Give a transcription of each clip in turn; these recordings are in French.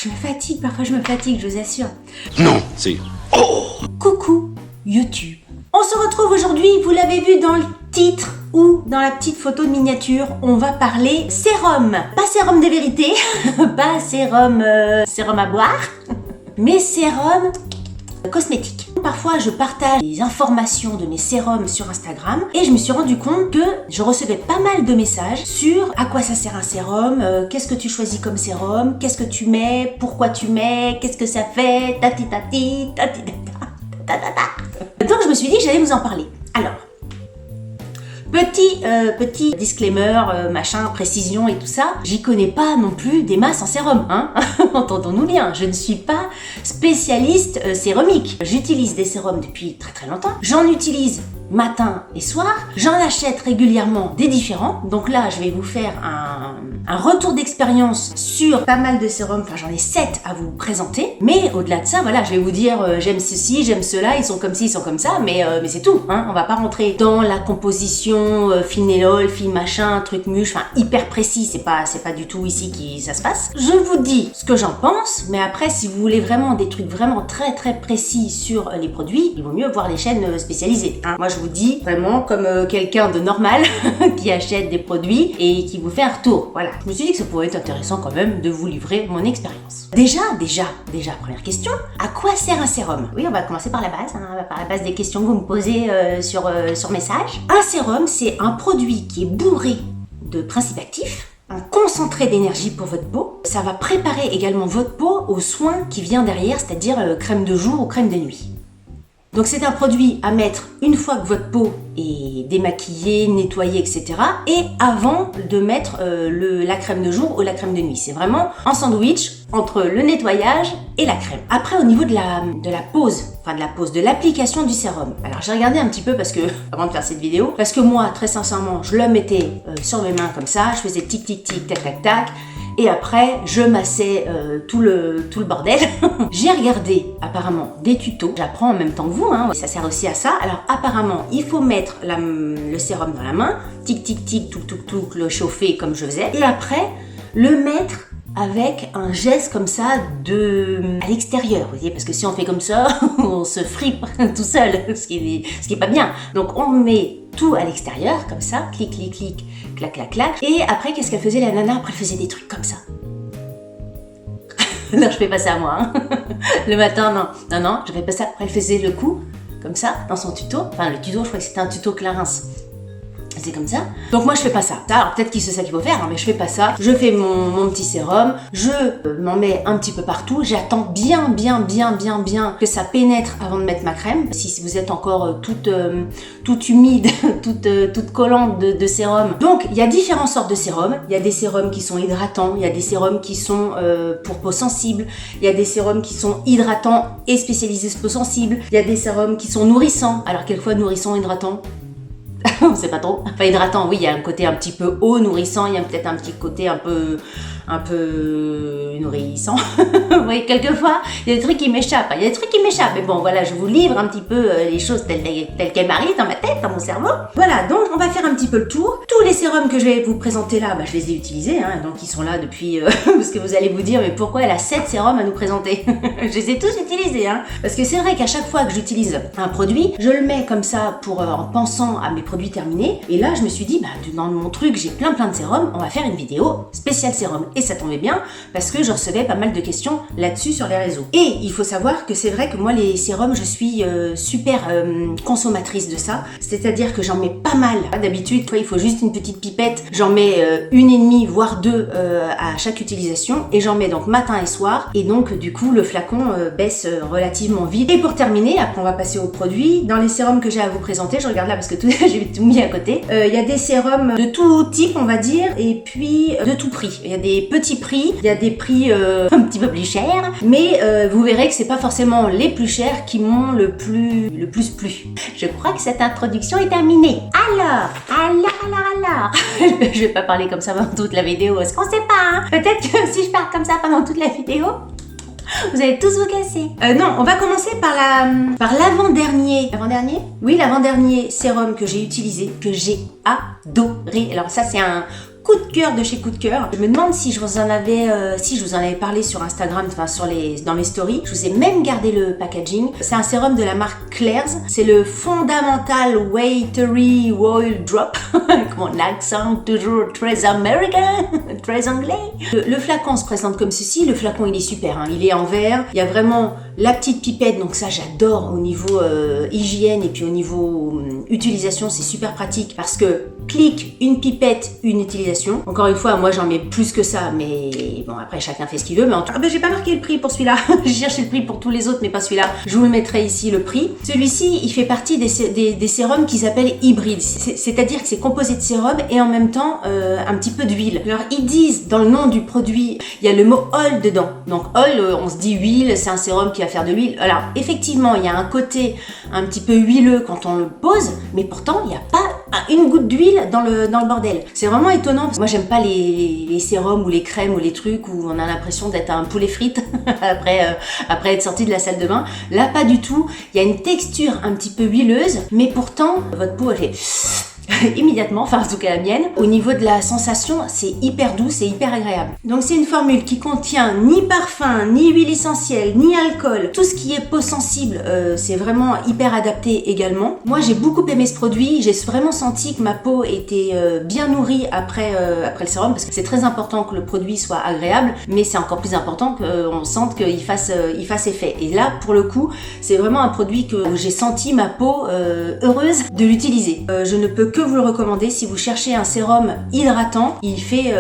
Je me fatigue, parfois je me fatigue, je vous assure. Non, c'est... Oh! Coucou YouTube. On se retrouve aujourd'hui, vous l'avez vu dans le titre ou dans la petite photo de miniature, on va parler sérum. Pas sérum de vérité, pas sérum, sérum à boire, mais sérum cosmétique. Parfois, je partage des informations de mes sérums sur Instagram et je me suis rendu compte que je recevais pas mal de messages sur à quoi ça sert un sérum, qu'est-ce que tu choisis comme sérum, qu'est-ce que tu mets, pourquoi tu mets, qu'est-ce que ça fait, tati tati, tati tata. Donc je me suis dit que j'allais vous en parler. Alors, petit disclaimer, machin, précision et tout ça, j'y connais pas non plus des masses en sérum, hein. Entendons-nous bien, je ne suis pas spécialiste sérumique. J'utilise des sérums depuis très très longtemps, j'en utilise matin et soir, j'en achète régulièrement des différents, donc là je vais vous faire un retour d'expérience sur pas mal de sérums, enfin j'en ai 7 à vous présenter, mais au-delà de ça, voilà, je vais vous dire j'aime ceci, j'aime cela, ils sont comme ci, ils sont comme ça, mais c'est tout, hein. On va pas rentrer dans la composition phénylol, machin, truc muche, enfin hyper précis, c'est pas du tout ici qui ça se passe. Je vous dis ce que j'en pense, mais après si vous voulez vraiment des trucs vraiment très très précis sur les produits, il vaut mieux voir les chaînes spécialisées, hein. Moi je vous dis vraiment comme quelqu'un de normal qui achète des produits et qui vous fait un retour, voilà. Je me suis dit que ça pourrait être intéressant quand même de vous livrer mon expérience. Déjà, première question, à quoi sert un sérum? Oui, on va commencer par la base, hein, par la base des questions que vous me posez sur message. Un sérum, c'est un produit qui est bourré de principes actifs, un concentré d'énergie pour votre peau. Ça va préparer également votre peau aux soins qui vient derrière, c'est-à-dire crème de jour ou crème de nuit. Donc c'est un produit à mettre une fois que votre peau est démaquillée, nettoyée, etc. et avant de mettre la crème de jour ou la crème de nuit. C'est vraiment en sandwich entre le nettoyage et la crème. Après au niveau de la pose, de l'application du sérum. Alors j'ai regardé un petit peu parce que, avant de faire cette vidéo, parce que moi très sincèrement je le mettais sur mes mains comme ça, je faisais tic tic tic, tac tac tac. Et après, je massais tout le bordel. J'ai regardé apparemment des tutos. J'apprends en même temps que vous, hein. Ça sert aussi à ça. Alors apparemment, il faut mettre le sérum dans la main, tic tic tic, touc touc touc, le chauffer comme je faisais. Et après, le mettre avec un geste comme ça à l'extérieur, vous voyez, parce que si on fait comme ça, on se fripe tout seul, ce qui est pas bien. Donc on met tout à l'extérieur, comme ça, clic, clic, clic, clac, clac, clac. Et après, qu'est-ce qu'elle faisait la nana? Après, elle faisait des trucs comme ça. Non, je fais pas ça moi. Hein. Le matin, non, je fais pas ça. Après, elle faisait le coup, comme ça, dans son tuto. Enfin, le tuto, je crois que c'était un tuto Clarins. C'est comme ça. Donc moi je fais pas ça. Alors peut-être que c'est ça qu'il faut faire, hein, mais je fais pas ça. Je fais mon petit sérum, je m'en mets un petit peu partout. J'attends bien que ça pénètre avant de mettre ma crème. Si vous êtes encore toute humide, toute collante de sérum. Donc il y a différentes sortes de sérums. Il y a des sérums qui sont hydratants, il y a des sérums qui sont pour peau sensible, il y a des sérums qui sont hydratants et spécialisés peau sensible. Il y a des sérums qui sont nourrissants. Alors quelquefois nourrissant, hydratant. On sait pas trop. Enfin hydratant, oui, il y a un côté un petit peu eau, nourrissant, il y a peut-être un petit côté un peu nourrissant. Oui, quelquefois, il y a des trucs qui m'échappent. Mais bon, voilà, je vous livre un petit peu les choses telles qu'elles m'arrivent dans ma tête, dans mon cerveau. Voilà, donc on va faire un petit peu le tour. Tous les sérums que je vais vous présenter là, je les ai utilisés, hein, donc ils sont là depuis... parce que vous allez vous dire, mais pourquoi elle a 7 sérums à nous présenter? Je les ai tous utilisés, hein. Parce que c'est vrai qu'à chaque fois que j'utilise un produit, je le mets comme ça en pensant à mes produits terminés. Et là, je me suis dit, dans mon truc, j'ai plein de sérums, on va faire une vidéo spéciale sérum. Et ça tombait bien parce que je recevais pas mal de questions là-dessus sur les réseaux. Et il faut savoir que c'est vrai que moi, les sérums, je suis super consommatrice de ça. C'est-à-dire que j'en mets pas mal. D'habitude, il faut juste une petite pipette. J'en mets 1,5 voire 2 à chaque utilisation. Et j'en mets donc matin et soir. Et donc, du coup, le flacon baisse relativement vite. Et pour terminer, après on va passer aux produits. Dans les sérums que j'ai à vous présenter, je regarde là parce que j'ai tout mis à côté. Il y a des sérums de tout type, on va dire, et puis de tout prix. Il y a des petits prix, il y a des prix un petit peu plus chers, mais vous verrez que c'est pas forcément les plus chers qui m'ont le plus plu. Je crois que cette introduction est terminée. Alors. Je vais pas parler comme ça pendant toute la vidéo, parce qu'on sait pas, hein. Peut-être que si je parle comme ça pendant toute la vidéo, vous allez tous vous casser. Non, on va commencer par l'avant-dernier. L'avant-dernier? Oui, l'avant-dernier sérum que j'ai utilisé, que j'ai adoré. Alors ça, c'est un coup de cœur de chez coup de cœur. Je me demande si je vous en avais parlé sur Instagram, enfin dans mes stories. Je vous ai même gardé le packaging. C'est un sérum de la marque Claire's. C'est le Fundamental Watery Oil Drop. Avec mon accent toujours très américain, très anglais. Le flacon se présente comme ceci. Le flacon il est super, hein. Il est en verre. Il y a vraiment la petite pipette, donc ça j'adore au niveau hygiène et puis au niveau utilisation, c'est super pratique parce que clic, une pipette, une utilisation. Encore une fois, moi j'en mets plus que ça, mais bon après chacun fait ce qu'il veut. Mais en tout cas, j'ai pas marqué le prix pour celui-là. J'ai cherché le prix pour tous les autres, mais pas celui-là. Je vous le mettrai ici le prix. Celui-ci, il fait partie des sérums qu'ils appellent hybrides, c'est-à-dire que c'est composé de sérum et en même temps un petit peu d'huile. Alors ils disent dans le nom du produit, il y a le mot oil dedans. Donc oil, on se dit huile, c'est un sérum qui va faire de l'huile. Alors effectivement, il y a un côté un petit peu huileux quand on le pose, mais pourtant il n'y a pas une goutte d'huile dans le bordel. C'est vraiment étonnant. Moi j'aime pas les sérums ou les crèmes ou les trucs où on a l'impression d'être un poulet frite après être sorti de la salle de bain. Là pas du tout. Il y a une texture un petit peu huileuse, mais pourtant votre peau elle fait immédiatement, enfin en tout cas la mienne. Au niveau de la sensation, c'est hyper doux, c'est hyper agréable. Donc c'est une formule qui contient ni parfum, ni huile essentielle, ni alcool. Tout ce qui est peau sensible, c'est vraiment hyper adapté également. Moi j'ai beaucoup aimé ce produit, j'ai vraiment senti que ma peau était bien nourrie après le sérum, parce que c'est très important que le produit soit agréable, mais c'est encore plus important qu'on sente qu'il fasse effet. Et là pour le coup, c'est vraiment un produit que j'ai senti ma peau heureuse de l'utiliser. Je ne peux que vous le recommander si vous cherchez un sérum hydratant. Il fait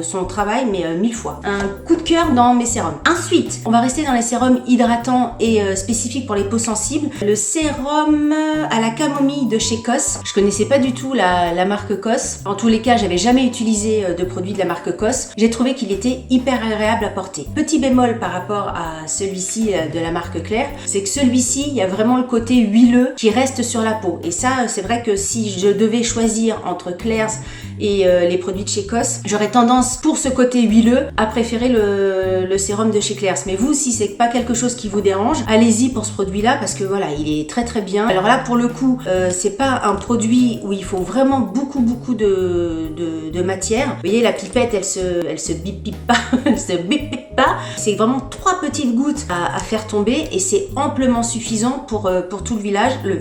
son travail mais 1000 fois. Un coup de cœur dans mes sérums. Ensuite, on va rester dans les sérums hydratants et spécifiques pour les peaux sensibles. Le sérum à la camomille de chez COS. Je connaissais pas du tout la marque COS. En tous les cas, j'avais jamais utilisé de produit de la marque COS. J'ai trouvé qu'il était hyper agréable à porter. Petit bémol par rapport à celui-ci de la marque Claire, c'est que celui-ci, il y a vraiment le côté huileux qui reste sur la peau. Et ça, c'est vrai que si je devais choisir entre Claire's et les produits de chez COS, j'aurais tendance pour ce côté huileux à préférer le sérum de chez Claire's. Mais vous, si c'est pas quelque chose qui vous dérange, allez-y pour ce produit-là parce que voilà, il est très très bien. Alors là, pour le coup, c'est pas un produit où il faut vraiment beaucoup de matière. Vous voyez, la pipette, elle se bip pas, elle se bip pas. C'est vraiment 3 petites gouttes à faire tomber et c'est amplement suffisant pour tout le village du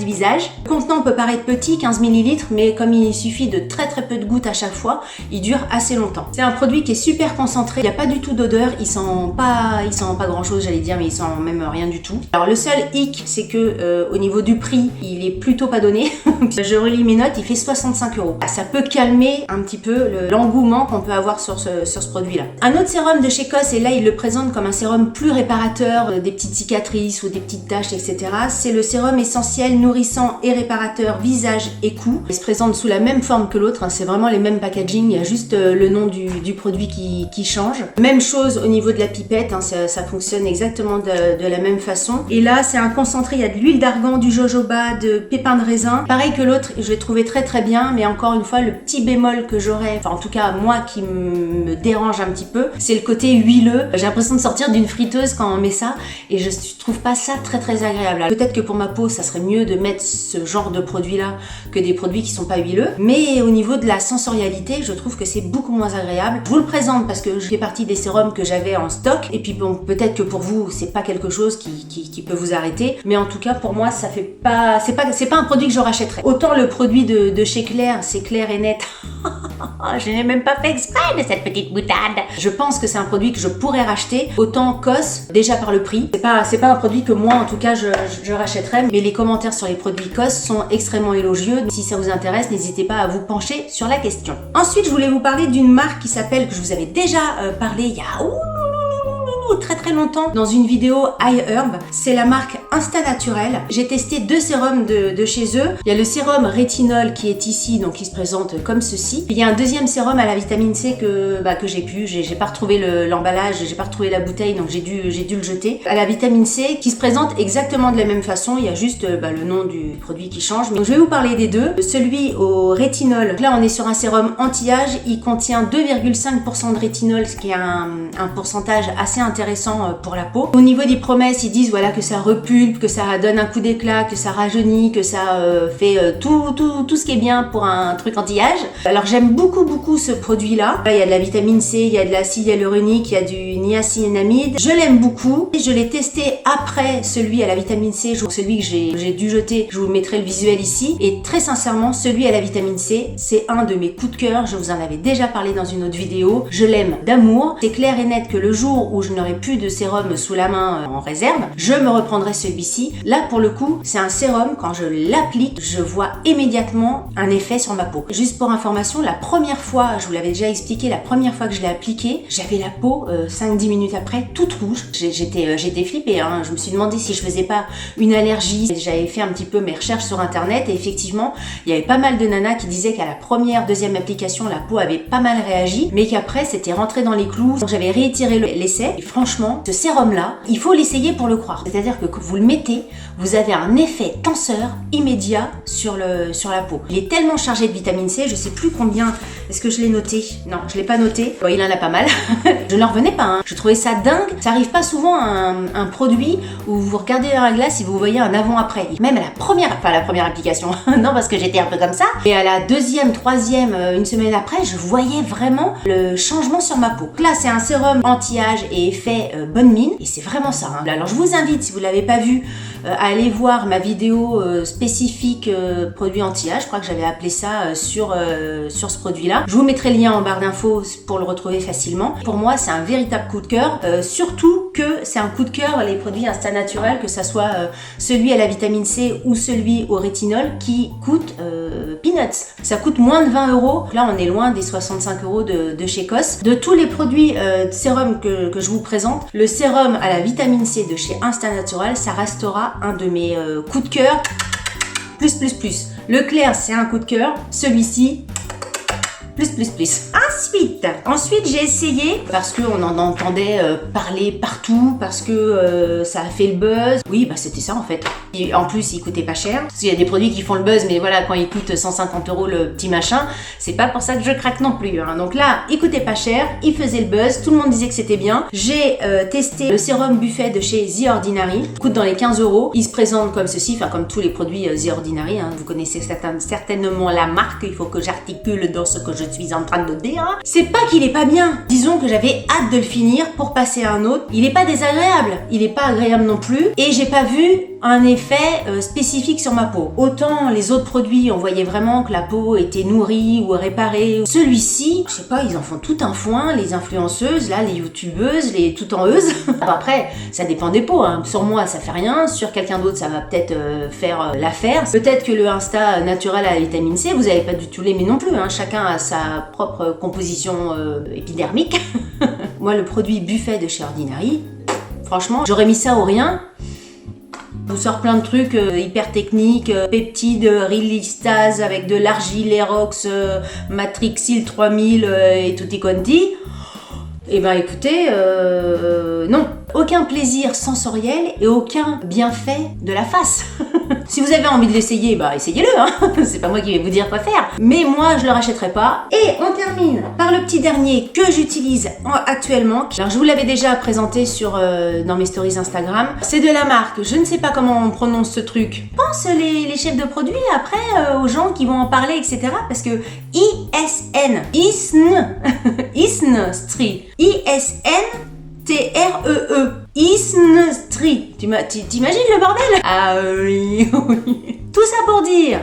visage. Le contenant peut paraître petit, 15 ml, mais comme il suffit de très peu de gouttes à chaque fois, il dure assez longtemps. C'est un produit qui est super concentré, il n'y a pas du tout d'odeur, il sent pas grand chose, j'allais dire, mais il sent même rien du tout. Alors le seul hic, c'est que au niveau du prix, il est plutôt pas donné. Je relis mes notes, il fait 65 €. Ça peut calmer un petit peu l'engouement qu'on peut avoir sur ce produit-là. Un autre sérum de chez COS, et là il le présente comme un sérum plus réparateur des petites cicatrices ou des petites taches, etc. C'est le sérum essentiel nourrissant et réparateur visage et cou. Il se présente sous la même forme que l'autre, hein, c'est vraiment les mêmes packaging, il y a juste le nom du produit qui change. Même chose au niveau de la pipette, hein, ça fonctionne exactement de la même façon. Et là c'est un concentré, il y a de l'huile d'argan, du jojoba, de pépins de raisin. Pareil que l'autre, je l'ai trouvé très bien, mais encore une fois le petit bémol que j'aurais, enfin en tout cas moi qui me dérange un petit peu, c'est le côté huileux. J'ai l'impression de sortir d'une friteuse quand on met ça et je trouve pas ça très agréable. Peut-être que pour ma peau ça serait mieux de mettre ce genre de produit là que des produits qui sont pas huileux, mais au niveau de la sensorialité je trouve que c'est beaucoup moins agréable. Je vous le présente parce que je fais partie des sérums que j'avais en stock et puis bon, peut-être que pour vous c'est pas quelque chose qui peut vous arrêter, mais en tout cas pour moi ça fait pas, c'est pas un produit que je rachèterais. Autant le produit de chez Claire, c'est clair et net. Je n'ai même pas fait exprès de cette petite boutade. Je pense que c'est un produit que je pourrais racheter. Autant COS, déjà par le prix. C'est pas un produit que moi, en tout cas, je rachèterais. Mais les commentaires sur les produits COS sont extrêmement élogieux. Si ça vous intéresse, n'hésitez pas à vous pencher sur la question. Ensuite, je voulais vous parler d'une marque qui s'appelle, que je vous avais déjà parlé il y a très longtemps dans une vidéo iHerb. C'est la marque Insta Naturel. J'ai testé 2 sérums de chez eux. Il y a le sérum rétinol qui est ici, donc qui se présente comme ceci. Il y a un deuxième sérum à la vitamine C que j'ai pas retrouvé l'emballage, j'ai pas retrouvé la bouteille, donc j'ai dû le jeter. À la vitamine C qui se présente exactement de la même façon, il y a juste le nom du produit qui change. Donc je vais vous parler des deux. Celui au rétinol, là on est sur un sérum anti-âge, il contient 2,5% de rétinol, ce qui est un pourcentage assez intéressant. intéressant pour la peau. Au niveau des promesses, ils disent voilà que ça repulpe, que ça donne un coup d'éclat, que ça rajeunit, que ça fait tout ce qui est bien pour un truc anti-âge. Alors j'aime beaucoup ce produit-là. Là, il y a de la vitamine C, il y a de l'acide hyaluronique, il y a du niacinamide. Je l'aime beaucoup. Je l'ai testé après celui à la vitamine C, celui que j'ai dû jeter. Je vous mettrai le visuel ici. Et très sincèrement, celui à la vitamine C, c'est un de mes coups de cœur. Je vous en avais déjà parlé dans une autre vidéo. Je l'aime d'amour. C'est clair et net que le jour où je n'aurai plus de sérum sous la main en réserve, je me reprendrai celui-ci. Là, pour le coup, c'est un sérum. Quand je l'applique, je vois immédiatement un effet sur ma peau. Juste pour information, la première fois, je vous l'avais déjà expliqué, la première fois que je l'ai appliqué, j'avais la peau 5-10 minutes après toute rouge. J'étais flippée, hein. Je me suis demandé si je faisais pas une allergie. J'avais fait un petit peu mes recherches sur internet et effectivement, il y avait pas mal de nanas qui disaient qu'à la première, deuxième application, la peau avait pas mal réagi, mais qu'après c'était rentré dans les clous. Donc j'avais réitéré l'essai et franchement, ce sérum-là, il faut l'essayer pour le croire. C'est-à-dire que quand vous le mettez, vous avez un effet tenseur immédiat sur la peau. Il est tellement chargé de vitamine C, je sais plus combien, est-ce que je l'ai noté? Non, je l'ai pas noté. Bon, il en a pas mal. Je n'en revenais pas, hein. Je trouvais ça dingue. Ça arrive pas souvent à un produit où vous regardez dans la glace et vous voyez un avant-après. Même à la première application, non parce que j'étais un peu comme ça, et à la deuxième, troisième, une semaine après, je voyais vraiment le changement sur ma peau. Là, c'est un sérum anti-âge et effet bonne mine, et c'est vraiment ça, hein. Alors je vous invite, si vous l'avez pas vu, à aller voir ma vidéo spécifique produit anti-âge. Je crois que j'avais appelé ça sur ce produit-là. Je vous mettrai le lien en barre d'infos pour le retrouver facilement. Pour moi, c'est un véritable coup de cœur, surtout que c'est un coup de cœur les produits Insta Naturel, que ça soit celui à la vitamine C ou celui au rétinol, qui coûte peanuts. Ça coûte moins de 20 €. Là, on est loin des 65 € de chez COS. De tous les produits sérum que je vous présente, le sérum à la vitamine C de chez Insta Naturel, ça restera un de mes coups de cœur. Plus. Le clair, c'est un coup de cœur. Celui-ci, plus. Ensuite, j'ai essayé, parce qu'on en entendait parler partout, parce que ça a fait le buzz. Oui, bah c'était ça en fait. Et en plus, il coûtait pas cher. Parce qu'il y a des produits qui font le buzz, mais voilà, quand ils coûtent 150 € le petit machin, c'est pas pour ça que je craque non plus, hein. Donc là, il coûtait pas cher, il faisait le buzz, tout le monde disait que c'était bien. J'ai testé le sérum buffet de chez The Ordinary. Il coûte dans les 15 €. Il se présente comme ceci, enfin comme tous les produits The Ordinary, hein. Vous connaissez certainement la marque, il faut que j'articule dans ce que je suis en train de dire. C'est pas qu'il est pas bien. Disons que j'avais hâte de le finir pour passer à un autre. Il est pas désagréable. Il est pas agréable non plus. Et j'ai pas vu un effet spécifique sur ma peau. Autant les autres produits, on voyait vraiment que la peau était nourrie ou réparée. Celui-ci, je sais pas, ils en font tout un foin, les influenceuses, là, les youtubeuses, les tout-en-euses. Après, ça dépend des peaux, hein. Sur moi, ça fait rien. Sur quelqu'un d'autre, ça va peut-être faire l'affaire. Peut-être que le Insta naturel à la vitamine C, vous avez pas du tout l'aimer non plus, hein. Chacun a sa propre composition épidermique. Moi, le produit buffet de chez Ordinary, franchement, j'aurais mis ça au rien. Je vous sors plein de trucs hyper techniques, peptides, rilistase avec de l'argile, Erox, Matrixil 3000 et tutti quanti. Et ben écoutez, non. Aucun plaisir sensoriel et aucun bienfait de la face. Si vous avez envie de l'essayer, bah essayez-le, hein. C'est pas moi qui vais vous dire quoi faire. Mais moi, je le rachèterai pas. Et on termine par le petit dernier que j'utilise actuellement. Alors je vous l'avais déjà présenté dans mes stories Instagram. C'est de la marque, je ne sais pas comment on prononce ce truc. Pense les chefs de produits après aux gens qui vont en parler, etc. Parce que ISN, ISN Street, ISN-T-R-E-E. Isnstri. T'imagines le bordel? Ah oui. Tout ça pour dire.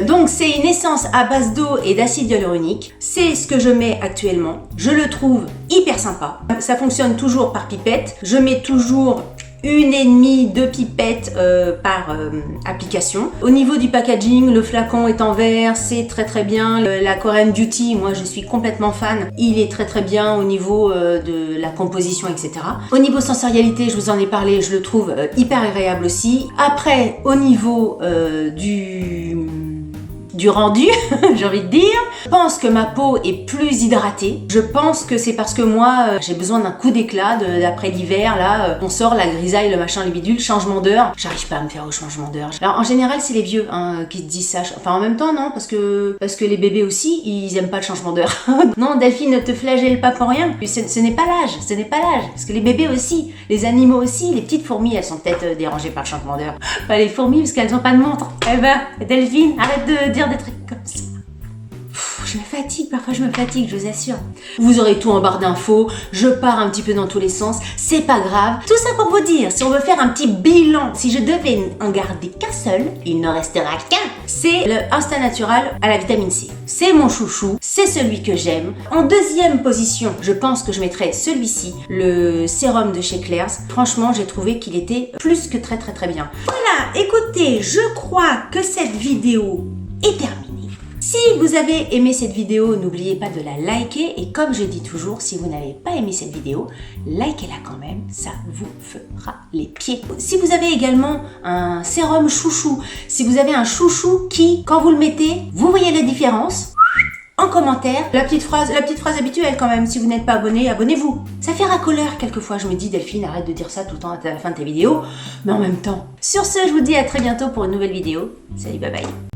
Donc c'est une essence à base d'eau et d'acide hyaluronique. C'est ce que je mets actuellement. Je le trouve hyper sympa. Ça fonctionne toujours par pipette. Je mets toujours 1,5 2 pipettes par application. Au niveau du packaging, le flacon est en verre, c'est très bien. La Korean Beauty, moi je suis complètement fan. Il est très bien au niveau de la composition, etc. Au niveau sensorialité, je vous en ai parlé, je le trouve hyper agréable aussi. Après, au niveau du rendu, j'ai envie de dire. Je pense que ma peau est plus hydratée. Je pense que c'est parce que moi, j'ai besoin d'un coup d'éclat d'après l'hiver, là, on sort la grisaille, le machin, le bidule, changement d'heure. J'arrive pas à me faire au changement d'heure. Alors en général, c'est les vieux qui te disent ça. Enfin en même temps, non, parce que les bébés aussi, ils aiment pas le changement d'heure. Non, Delphine, ne te flagelle pas pour rien. Ce n'est pas l'âge, ce n'est pas l'âge. Parce que les bébés aussi, les animaux aussi, les petites fourmis, elles sont peut-être dérangées par le changement d'heure. Pas les fourmis, parce qu'elles ont pas de montre. Eh ben, Delphine, arrête de dire des trucs comme ça. Je me fatigue, parfois je me fatigue, je vous assure. Vous aurez tout en barre d'infos, je pars un petit peu dans tous les sens, c'est pas grave. Tout ça pour vous dire, si on veut faire un petit bilan, si je devais en garder qu'un seul, il n'en restera qu'un. C'est le Instant Natural à la vitamine C. C'est mon chouchou, c'est celui que j'aime. En deuxième position, je pense que je mettrais celui-ci, le sérum de chez Claire's. Franchement, j'ai trouvé qu'il était plus que très bien. Voilà, écoutez, je crois que cette vidéo est terminée. Si vous avez aimé cette vidéo, n'oubliez pas de la liker et comme je dis toujours, si vous n'avez pas aimé cette vidéo, likez-la quand même, ça vous fera les pieds. Si vous avez également un sérum chouchou, si vous avez un chouchou qui, quand vous le mettez, vous voyez la différence, en commentaire, la petite phrase habituelle quand même, si vous n'êtes pas abonné, abonnez-vous. Ça fait racoleur quelquefois, je me dis Delphine, arrête de dire ça tout le temps à la fin de tes vidéos, mais en même temps. Sur ce, je vous dis à très bientôt pour une nouvelle vidéo. Salut, bye bye.